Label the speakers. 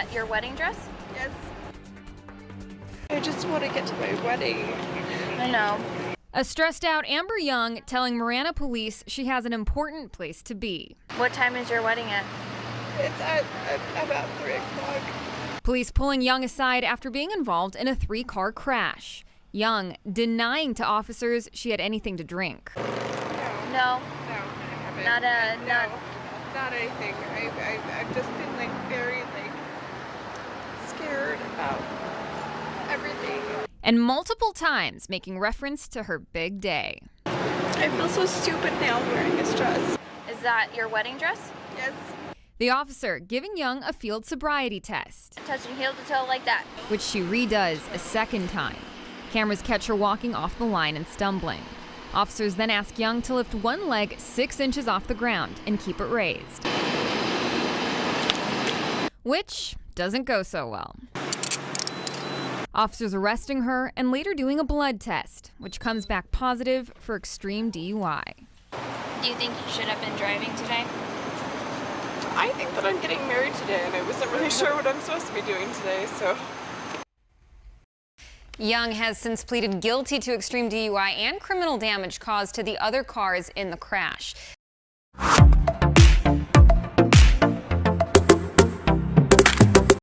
Speaker 1: that your wedding dress?
Speaker 2: Yes. I just want to get to my wedding.
Speaker 1: I know.
Speaker 3: A stressed out Amber Young telling Marana police she has an important place to be.
Speaker 1: What time is your wedding at?
Speaker 2: It's at about 3 o'clock.
Speaker 3: Police pulling Young aside after being involved in a 3-car crash. Young denying to officers she had anything to drink.
Speaker 1: No.
Speaker 2: No, I haven't. Not anything. I've just been very scared about everything.
Speaker 3: And multiple times making reference to her big day.
Speaker 2: I feel so stupid now wearing this dress.
Speaker 1: Is that your wedding dress?
Speaker 2: Yes.
Speaker 3: The officer giving Young a field sobriety test,
Speaker 1: Touching heel to toe like that.
Speaker 3: which she redoes a second time. Cameras catch her walking off the line and stumbling. Officers then ask Young to lift one leg 6 inches off the ground and keep it raised, which doesn't go so well. Officers arresting her and later doing a blood test, which comes back positive for extreme DUI.
Speaker 1: Do you think you should have been driving today?
Speaker 2: I think that I'm getting married today, and I wasn't really sure what I'm supposed to be doing today, so.
Speaker 3: Young has since pleaded guilty to extreme DUI and criminal damage caused to the other cars in the crash.